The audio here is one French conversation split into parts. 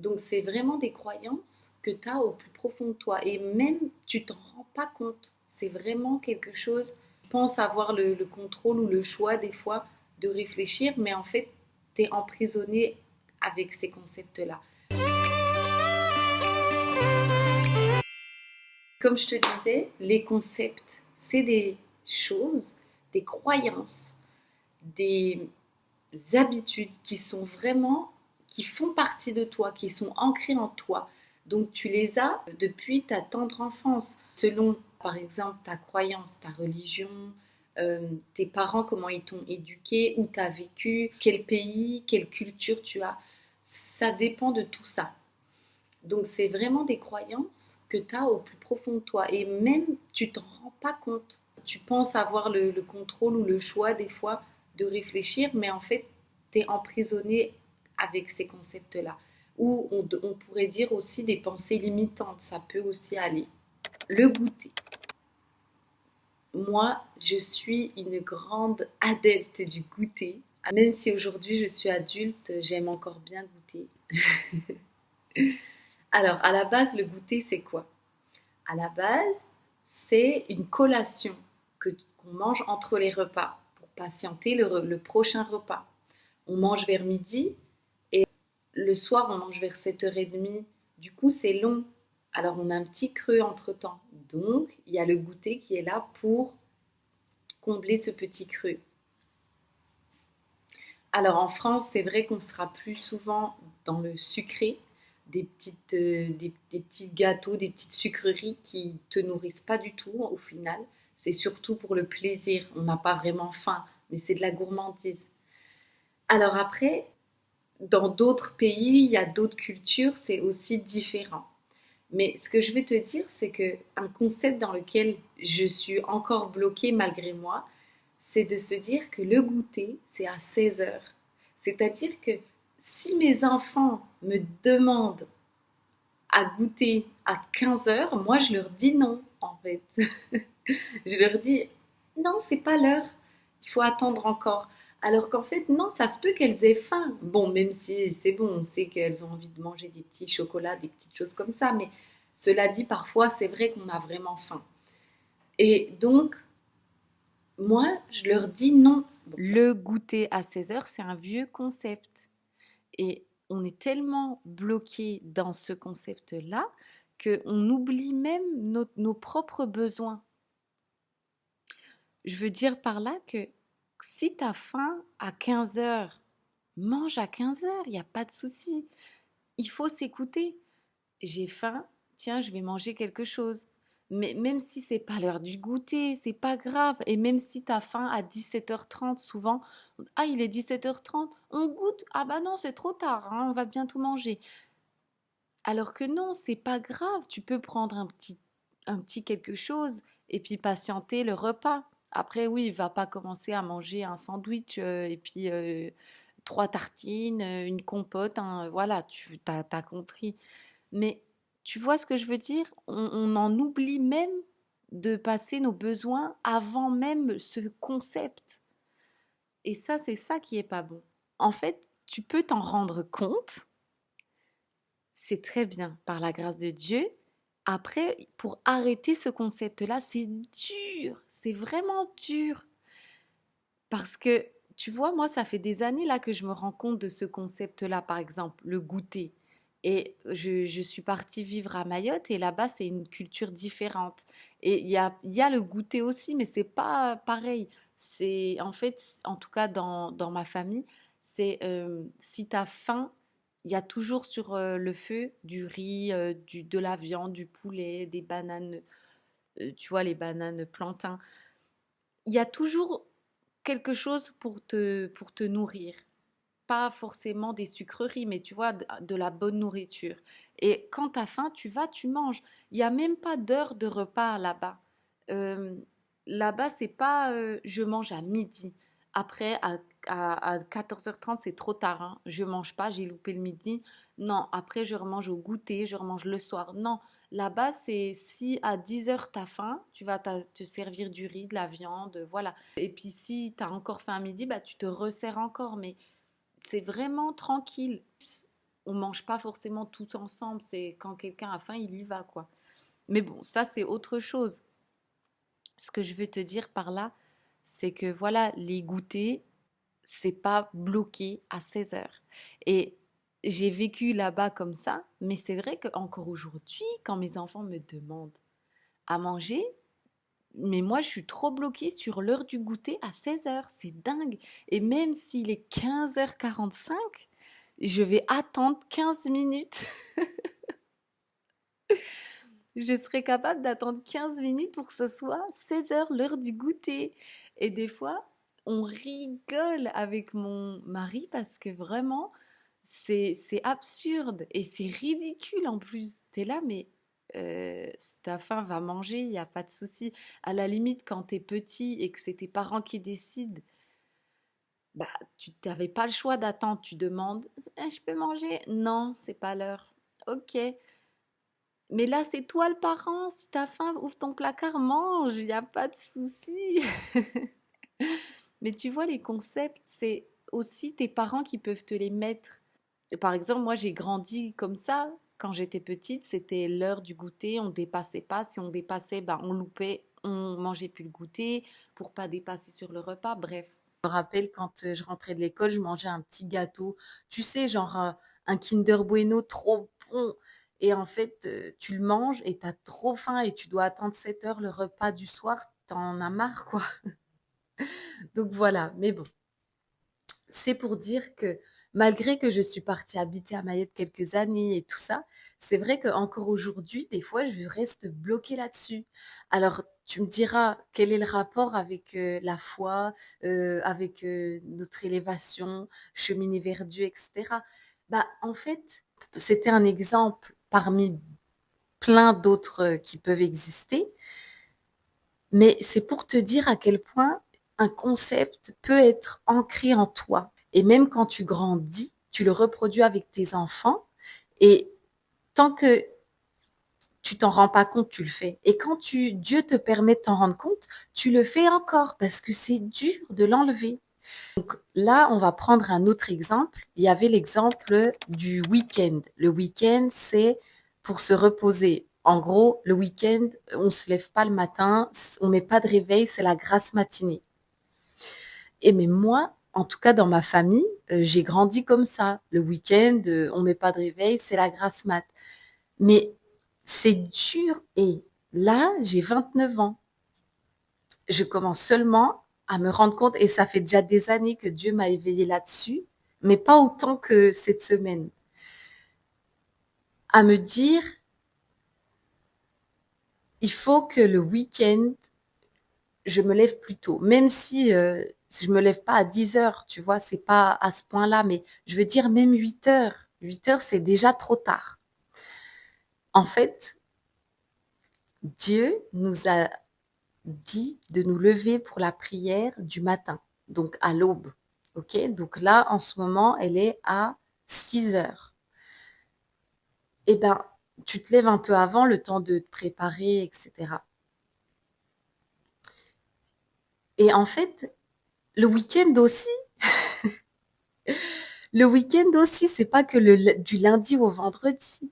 Donc c'est vraiment des croyances que tu as au plus profond de toi et même tu t'en rends pas compte. C'est vraiment quelque chose, tu penses avoir le contrôle ou le choix des fois de réfléchir, mais en fait tu es emprisonné avec ces concepts-là. Comme je te disais, les concepts, c'est des choses, des croyances, des habitudes qui sont vraiment, qui font partie de toi, qui sont ancrées en toi. Donc tu les as depuis ta tendre enfance, selon par exemple ta croyance, ta religion, tes parents, comment ils t'ont éduqué, où tu as vécu, quel pays, quelle culture tu as. Ça dépend de tout ça. Donc c'est vraiment des croyances que tu as au plus profond de toi et même tu t'en rends pas compte. Tu penses avoir le contrôle ou le choix des fois de réfléchir, mais en fait tu es emprisonné avec ces concepts-là. Ou on pourrait dire aussi des pensées limitantes, ça peut aussi aller. Le goûter. Moi, je suis une grande adepte du goûter. Même si aujourd'hui je suis adulte, j'aime encore bien goûter. Alors, à la base, le goûter, c'est quoi? À la base, c'est une collation qu'on mange entre les repas pour patienter le prochain repas. On mange vers midi et le soir, on mange vers 7h30. Du coup, c'est long. Alors, on a un petit creux entre-temps. Donc, il y a le goûter qui est là pour combler ce petit creux. Alors, en France, c'est vrai qu'on sera plus souvent dans le sucré, des petits gâteaux, des petites sucreries qui te nourrissent pas du tout au final. C'est surtout pour le plaisir. On n'a pas vraiment faim, mais c'est de la gourmandise. Alors après, dans d'autres pays, il y a d'autres cultures, c'est aussi différent. Mais ce que je vais te dire, c'est que un concept dans lequel je suis encore bloquée malgré moi, c'est de se dire que le goûter, c'est à 16 heures. C'est-à-dire que si mes enfants me demandent à goûter à 15 heures, moi je leur dis non, en fait. Je leur dis non, c'est pas l'heure, il faut attendre encore. Alors qu'en fait, non, ça se peut qu'elles aient faim. Bon, même si c'est bon, on sait qu'elles ont envie de manger des petits chocolats, des petites choses comme ça, mais cela dit, parfois, c'est vrai qu'on a vraiment faim. Et donc, moi, je leur dis non. Le goûter à 16 heures, c'est un vieux concept. Et on est tellement bloqué dans ce concept-là qu'on oublie même nos propres besoins. Je veux dire par là que si tu as faim à 15 heures, mange à 15 heures, il n'y a pas de souci. Il faut s'écouter. J'ai faim, tiens, je vais manger quelque chose. Mais même si c'est pas l'heure du goûter, c'est pas grave. Et même si tu as faim à 17h30, souvent, ah, il est 17h30, on goûte. Ah bah non, c'est trop tard, hein, on va bientôt manger. Alors que non, c'est pas grave. Tu peux prendre un petit quelque chose et puis patienter le repas. Après, oui, il va pas commencer à manger un sandwich et puis trois tartines, une compote, hein, voilà, t'as compris. Mais tu vois ce que je veux dire? On en oublie même de passer nos besoins avant même ce concept. Et ça, c'est ça qui est pas bon. En fait, tu peux t'en rendre compte, c'est très bien par la grâce de Dieu. Après, pour arrêter ce concept-là, c'est dur, c'est vraiment dur. Parce que, tu vois, moi, ça fait des années là que je me rends compte de ce concept-là, par exemple, le goûter. Et je suis partie vivre à Mayotte et là-bas, c'est une culture différente. Et il y a le goûter aussi, mais c'est pas pareil. C'est, en fait, en tout cas dans ma famille, c'est si tu as faim, il y a toujours sur le feu du riz, de la viande, du poulet, des bananes, tu vois, les bananes plantains. Il y a toujours quelque chose pour te nourrir. Pas forcément des sucreries, mais tu vois, de la bonne nourriture. Et quand tu as faim, tu vas, tu manges. Il n'y a même pas d'heure de repas là-bas. Euh, Là-bas, c'est pas je mange à midi. Après, à 14h30, c'est trop tard, hein. Je mange pas, j'ai loupé le midi. Non, après, je remange au goûter, je remange le soir. Non, là-bas, c'est si à 10h t'as faim, tu vas te servir du riz, de la viande, voilà. Et puis si t'as encore faim à midi, bah tu te resserres encore, mais c'est vraiment tranquille. on mange pas forcément tous ensemble. C'est quand quelqu'un a faim, il y va, quoi. Mais bon, ça, c'est autre chose. Ce que je veux te dire par là, c'est que voilà, les goûters, c'est pas bloqué à 16 heures. Et j'ai vécu là-bas comme ça, mais c'est vrai qu'encore aujourd'hui, quand mes enfants me demandent à manger, mais moi, je suis trop bloquée sur l'heure du goûter à 16 heures. C'est dingue. Et même s'il est 15h45, je vais attendre 15 minutes. Je serais capable d'attendre 15 minutes pour que ce soit 16 heures, l'heure du goûter. Et des fois, on rigole avec mon mari parce que vraiment, c'est absurde et c'est ridicule en plus. T'es là, mais si t'as faim, va manger, il n'y a pas de souci. À la limite, quand t'es petit et que c'est tes parents qui décident, bah, tu n'avais pas le choix d'attendre. Tu demandes, je peux manger? Non, c'est pas l'heure. Ok. Mais là, c'est toi le parent. Si t'as faim, ouvre ton placard, mange. Il n'y a pas de souci. Mais tu vois, les concepts, c'est aussi tes parents qui peuvent te les mettre. Par exemple, moi, j'ai grandi comme ça. Quand j'étais petite, c'était l'heure du goûter. On ne dépassait pas. Si on dépassait, ben, on loupait. On mangeait plus le goûter pour pas dépasser sur le repas. Bref. Je me rappelle quand je rentrais de l'école, je mangeais un petit gâteau. Tu sais, genre un Kinder Bueno trop bon. Et en fait, tu le manges et tu as trop faim et tu dois attendre 7 heures le repas du soir. T'en as marre, quoi. Donc voilà. Mais bon, c'est pour dire que malgré que je suis partie habiter à Mayotte quelques années et tout ça, c'est vrai qu'encore aujourd'hui, des fois, je reste bloquée là-dessus. Alors, tu me diras quel est le rapport avec la foi, avec notre élévation, cheminée vers Dieu, etc. Bah, en fait, c'était un exemple parmi plein d'autres qui peuvent exister, mais c'est pour te dire à quel point un concept peut être ancré en toi. Et même quand tu grandis, tu le reproduis avec tes enfants. Et tant que tu t'en rends pas compte, tu le fais. Et quand Dieu te permet de t'en rendre compte, tu le fais encore parce que c'est dur de l'enlever. Donc là, on va prendre un autre exemple. Il y avait l'exemple du week-end. Le week-end, c'est pour se reposer. En gros, le week-end, on se lève pas le matin, on met pas de réveil, c'est la grasse matinée. Et mais moi, en tout cas dans ma famille, j'ai grandi comme ça. Le week-end, on met pas de réveil, c'est la grasse mat. Mais c'est dur. Et là, j'ai 29 ans. Je commence seulement à me rendre compte, et ça fait déjà des années que Dieu m'a éveillée là-dessus, mais pas autant que cette semaine, à me dire, il faut que le week-end, je me lève plus tôt, même si je me lève pas à 10 heures, tu vois, c'est pas à ce point-là, mais je veux dire même 8 heures. 8 heures, c'est déjà trop tard. En fait, Dieu nous a dit de nous lever pour la prière du matin, donc à l'aube. Ok, donc là, en ce moment, elle est à 6 heures. Eh ben, tu te lèves un peu avant, le temps de te préparer, etc. Et en fait, le week-end aussi, le week-end aussi, c'est pas que du lundi au vendredi.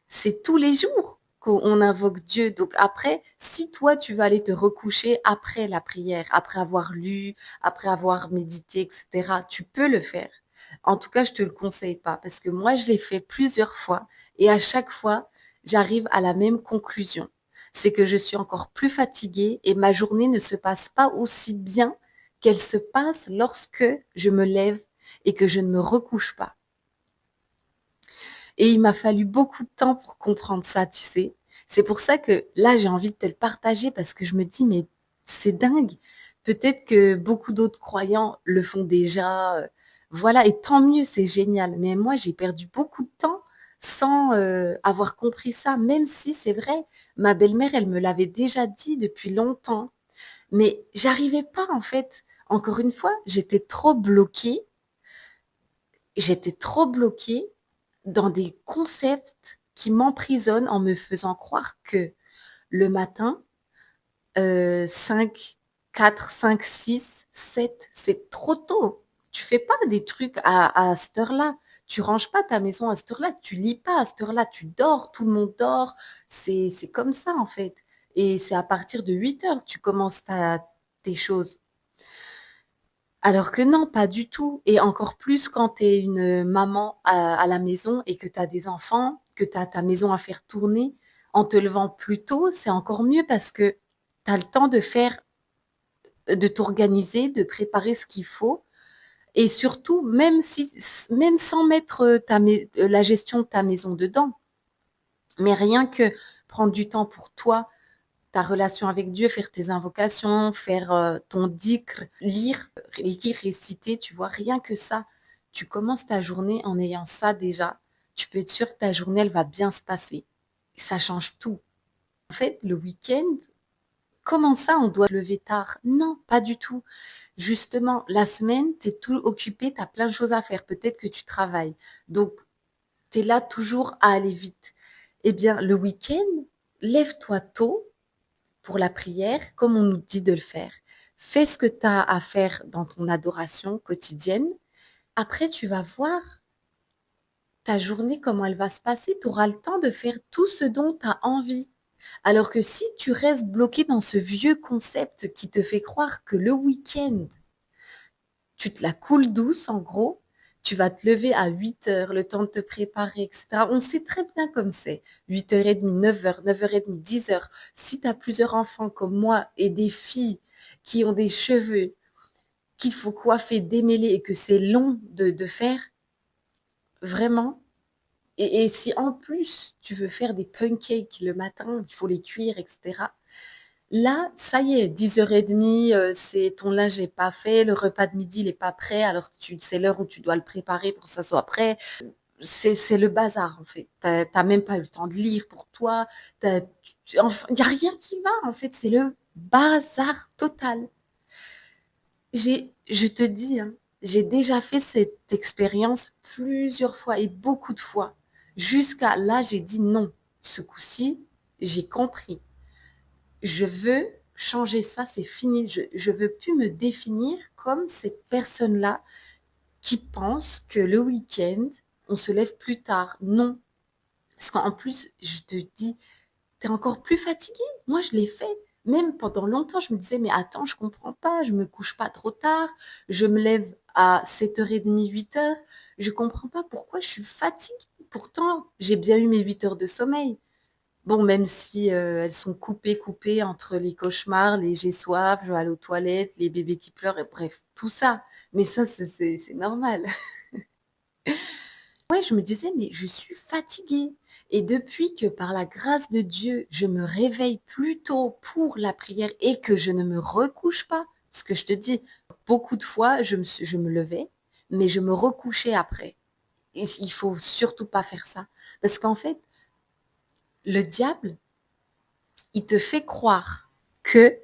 C'est tous les jours qu'on invoque Dieu. Donc après, si toi, tu vas aller te recoucher après la prière, après avoir lu, après avoir médité, etc., tu peux le faire. En tout cas, je te le conseille pas parce que moi, je l'ai fait plusieurs fois et à chaque fois, j'arrive à la même conclusion. C'est que je suis encore plus fatiguée et ma journée ne se passe pas aussi bien qu'elle se passe lorsque je me lève et que je ne me recouche pas. Et il m'a fallu beaucoup de temps pour comprendre ça, tu sais. C'est pour ça que là, j'ai envie de te le partager parce que je me dis, mais c'est dingue. Peut-être que beaucoup d'autres croyants le font déjà. Voilà, et tant mieux, c'est génial. Mais moi, j'ai perdu beaucoup de temps sans avoir compris ça, même si c'est vrai, ma belle-mère, elle me l'avait déjà dit depuis longtemps. Mais j'arrivais pas, en fait. Encore une fois, j'étais trop bloquée dans des concepts qui m'emprisonnent en me faisant croire que le matin, 5, 4, 5, 6, 7, c'est trop tôt. Tu fais pas des trucs à cette heure-là. Tu ranges pas ta maison à cette heure-là, tu lis pas à cette heure-là, tu dors, tout le monde dort. C'est comme ça, en fait. Et c'est à partir de 8 heures que tu commences tes choses. Alors que non, pas du tout. Et encore plus quand tu es une maman à la maison et que tu as des enfants, que tu as ta maison à faire tourner, en te levant plus tôt, c'est encore mieux parce que tu as le temps de t'organiser, de préparer ce qu'il faut. Et surtout, même sans mettre la gestion de ta maison dedans, mais rien que prendre du temps pour toi, ta relation avec Dieu, faire tes invocations, faire ton dhikr, lire, réciter, tu vois, rien que ça. Tu commences ta journée en ayant ça déjà. Tu peux être sûr que ta journée, elle va bien se passer. Ça change tout. En fait, le week-end, comment ça, on doit se lever tard? Non, pas du tout. Justement, la semaine, tu es tout occupé, tu as plein de choses à faire. Peut-être que tu travailles. Donc, tu es là toujours à aller vite. Eh bien, le week-end, lève-toi tôt pour la prière, comme on nous dit de le faire. Fais ce que tu as à faire dans ton adoration quotidienne. Après, tu vas voir ta journée, comment elle va se passer. Tu auras le temps de faire tout ce dont tu as envie. Alors que si tu restes bloqué dans ce vieux concept qui te fait croire que le week-end, tu te la coules douce, en gros, tu vas te lever à 8 heures, le temps de te préparer, etc. On sait très bien comme c'est. 8h30, 9h, 9h30, 10 heures. Si tu as plusieurs enfants comme moi et des filles qui ont des cheveux qu'il faut coiffer, démêler et que c'est long de faire, vraiment. Et si en plus tu veux faire des pancakes le matin, il faut les cuire, etc. Là, ça y est, 10h30, c'est ton linge n'est pas fait, le repas de midi n'est pas prêt, alors que c'est l'heure où tu dois le préparer pour que ça soit prêt. C'est le bazar, en fait. T'as même pas eu le temps de lire pour toi. Enfin, il n'y a rien qui va, en fait. C'est le bazar total. Je te dis, hein, j'ai déjà fait cette expérience plusieurs fois et beaucoup de fois. Jusqu'à là, j'ai dit non. Ce coup-ci, j'ai compris. Je veux changer ça, c'est fini. Je veux plus me définir comme cette personne-là qui pense que le week-end, on se lève plus tard. Non. Parce qu'en plus, je te dis, t'es encore plus fatigué. Moi, je l'ai fait. Même pendant longtemps, je me disais, mais attends, je comprends pas, je me couche pas trop tard, je me lève à 7h30, 8 heures. Je comprends pas pourquoi je suis fatiguée. Pourtant, j'ai bien eu mes 8 heures de sommeil. Bon, même si elles sont coupées entre les cauchemars, les j'ai soif, je vais aller aux toilettes, les bébés qui pleurent, et bref, tout ça. Mais ça, c'est normal. Ouais, je me disais, mais je suis fatiguée. Et depuis que par la grâce de Dieu, je me réveille plus tôt pour la prière et que je ne me recouche pas, parce que je te dis, beaucoup de fois, je me levais, mais je me recouchais après. Et il faut surtout pas faire ça. Parce qu'en fait, le diable, il te fait croire que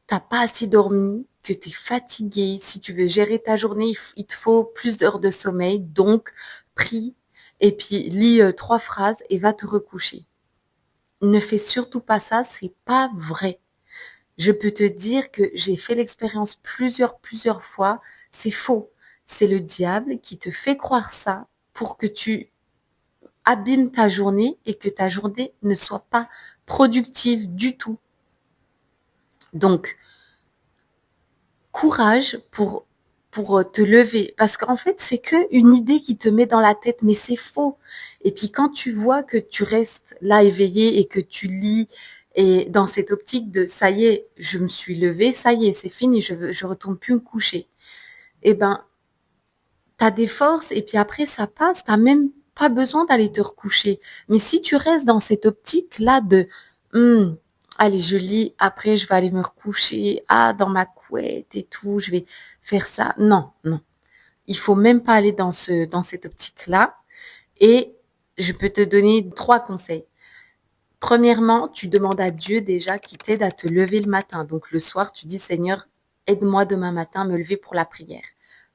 t'as pas assez dormi, que tu es fatigué. Si tu veux gérer ta journée, il te faut plus d'heures de sommeil. Donc, prie et puis lis 3 phrases et va te recoucher. Ne fais surtout pas ça, c'est pas vrai. Je peux te dire que j'ai fait l'expérience plusieurs fois. C'est faux. C'est le diable qui te fait croire ça pour que tu abîmes ta journée et que ta journée ne soit pas productive du tout. Donc, courage pour te lever. Parce qu'en fait, c'est qu'une idée qui te met dans la tête, mais c'est faux. Et puis quand tu vois que tu restes là éveillé et que tu lis et dans cette optique de ça y est, je me suis levée, ça y est, c'est fini, je retourne plus me coucher. Eh ben, t'as des forces et puis après ça passe, t'as même pas besoin d'aller te recoucher. Mais si tu restes dans cette optique-là de Hum, allez, je lis, après je vais aller me recoucher, ah, dans ma couette et tout, je vais faire ça. Non, non. Il faut même pas aller dans cette optique-là. Et je peux te donner 3 conseils. Premièrement, tu demandes à Dieu déjà qui t'aide à te lever le matin. Donc le soir, tu dis Seigneur, aide-moi demain matin à me lever pour la prière.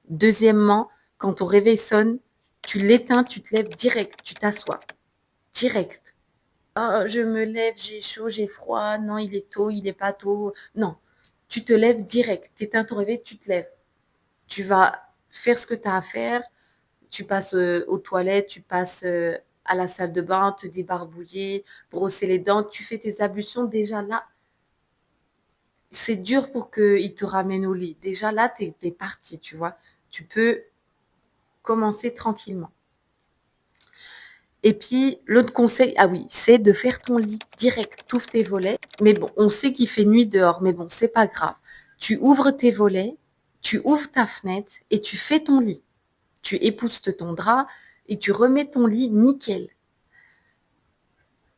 Deuxièmement, quand ton réveil sonne, tu l'éteins, tu te lèves direct, tu t'assois. Direct. Ah, je me lève, j'ai chaud, j'ai froid. Non, il est tôt, il est pas tôt. Non, tu te lèves direct. Tu éteins ton réveil, tu te lèves. Tu vas faire ce que tu as à faire. tu passes aux toilettes, tu passes à la salle de bain, te débarbouiller, brosser les dents, tu fais tes ablutions, déjà là, c'est dur pour qu'il te ramène au lit. Déjà là, t'es parti, tu vois. Tu peux commencer tranquillement. Et puis, l'autre conseil, ah oui, c'est de faire ton lit direct. Tu ouvres tes volets. Mais bon, on sait qu'il fait nuit dehors, mais bon, c'est pas grave. Tu ouvres tes volets, tu ouvres ta fenêtre et tu fais ton lit. Tu épousses ton drap et tu remets ton lit nickel.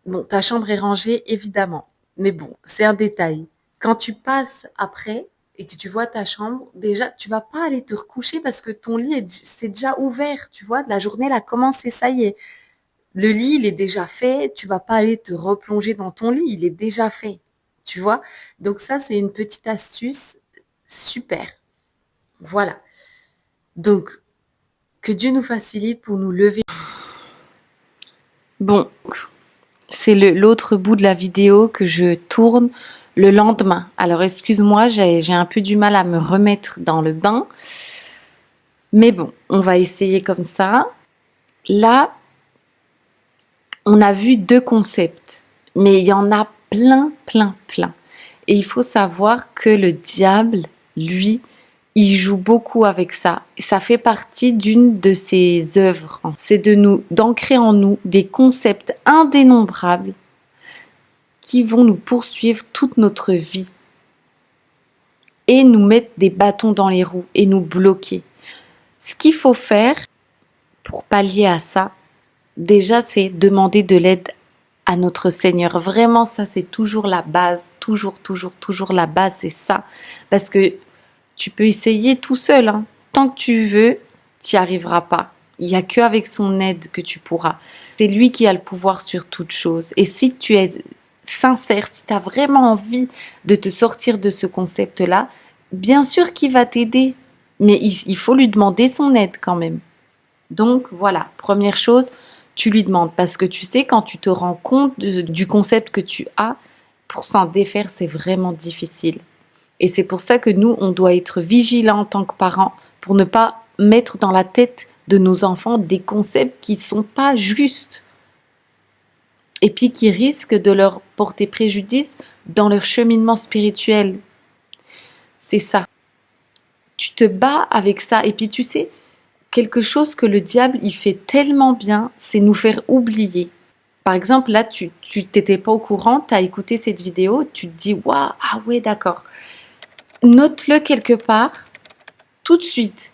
Bon, ta chambre est rangée, évidemment. Mais bon, c'est un détail. Quand tu passes après et que tu vois ta chambre, déjà, tu vas pas aller te recoucher parce que ton lit, c'est déjà ouvert, tu vois. La journée, elle a commencé, ça y est. Le lit, il est déjà fait. Tu vas pas aller te replonger dans ton lit, il est déjà fait, tu vois. Donc ça, c'est une petite astuce super. Voilà. Donc, que Dieu nous facilite pour nous lever. Bon, c'est l'autre bout de la vidéo que je tourne le lendemain. Alors, excuse-moi, j'ai un peu du mal à me remettre dans le bain. Mais bon, on va essayer comme ça. Là, on a vu 2 concepts. Mais il y en a plein, plein, plein. Et il faut savoir que le diable, lui, il joue beaucoup avec ça. Ça fait partie d'une de ses œuvres. C'est d'ancrer en nous des concepts indénombrables qui vont nous poursuivre toute notre vie et nous mettre des bâtons dans les roues et nous bloquer. Ce qu'il faut faire pour pallier à ça, déjà, c'est demander de l'aide à notre Seigneur. Vraiment, ça, c'est toujours la base. Toujours, toujours, toujours la base, c'est ça. Parce que tu peux essayer tout seul, hein. Tant que tu veux, tu n'y arriveras pas. Il n'y a qu'avec son aide que tu pourras. C'est lui qui a le pouvoir sur toute chose. Et si tu es sincère, si tu as vraiment envie de te sortir de ce concept-là, bien sûr qu'il va t'aider. Mais il faut lui demander son aide quand même. Donc voilà, première chose, tu lui demandes. Parce que tu sais, quand tu te rends compte du concept que tu as, pour s'en défaire, c'est vraiment difficile. Et c'est pour ça que nous, on doit être vigilants en tant que parents pour ne pas mettre dans la tête de nos enfants des concepts qui ne sont pas justes et puis qui risquent de leur porter préjudice dans leur cheminement spirituel. C'est ça. Tu te bats avec ça. Et puis tu sais, quelque chose que le diable, il fait tellement bien, c'est nous faire oublier. Par exemple, là, tu t'étais pas au courant, tu as écouté cette vidéo, tu te dis, waouh, ah ouais, d'accord. Note-le quelque part, tout de suite.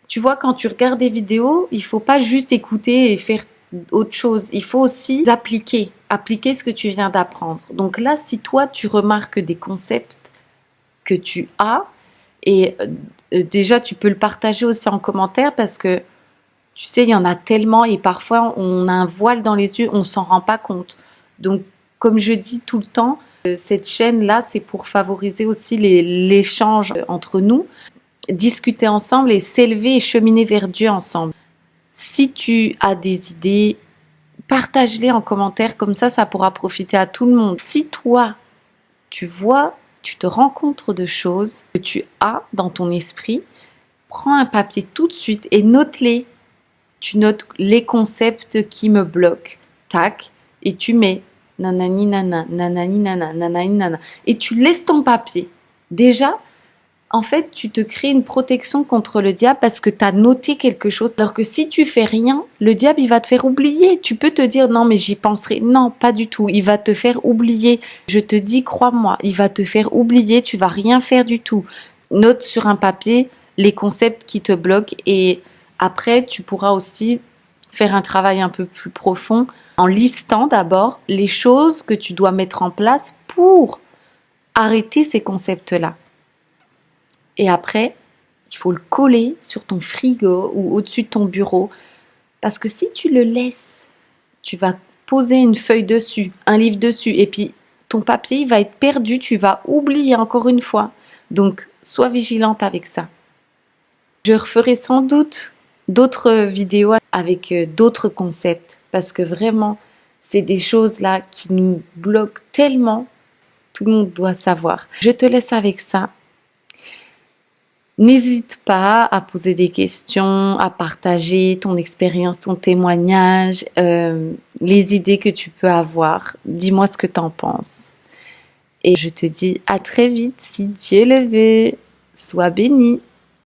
Tu vois, quand tu regardes des vidéos, il faut pas juste écouter et faire autre chose. Il faut aussi appliquer ce que tu viens d'apprendre. Donc là, si toi, tu remarques des concepts que tu as, et déjà, tu peux le partager aussi en commentaire parce que, tu sais, il y en a tellement et parfois, on a un voile dans les yeux, on s'en rend pas compte. Donc, comme je dis tout le temps, cette chaîne-là, c'est pour favoriser aussi l'échange entre nous, discuter ensemble et s'élever et cheminer vers Dieu ensemble. Si tu as des idées, partage-les en commentaire, comme ça pourra profiter à tout le monde. Si toi, tu vois, tu te rends compte de choses que tu as dans ton esprit, prends un papier tout de suite et note-les. Tu notes les concepts qui me bloquent, tac, et tu mets nanani nana, nanani nana, nanani nana, et tu laisses ton papier. Déjà, en fait, tu te crées une protection contre le diable parce que tu as noté quelque chose. Alors que si tu fais rien, le diable, il va te faire oublier. Tu peux te dire, non, mais j'y penserai. Non, pas du tout. Il va te faire oublier. Je te dis, crois-moi, il va te faire oublier. Tu vas rien faire du tout. Note sur un papier les concepts qui te bloquent et après, tu pourras aussi faire un travail un peu plus profond en listant d'abord les choses que tu dois mettre en place pour arrêter ces concepts-là. Et après, il faut le coller sur ton frigo ou au-dessus de ton bureau. Parce que si tu le laisses, tu vas poser une feuille dessus, un livre dessus, et puis ton papier il va être perdu, tu vas oublier encore une fois. Donc, sois vigilante avec ça. Je referai sans doute d'autres vidéos avec d'autres concepts. Parce que vraiment, c'est des choses là qui nous bloquent tellement. Tout le monde doit savoir. Je te laisse avec ça. N'hésite pas à poser des questions, à partager ton expérience, ton témoignage, les idées que tu peux avoir. Dis-moi ce que t'en penses. Et je te dis à très vite si Dieu le veut. Sois béni.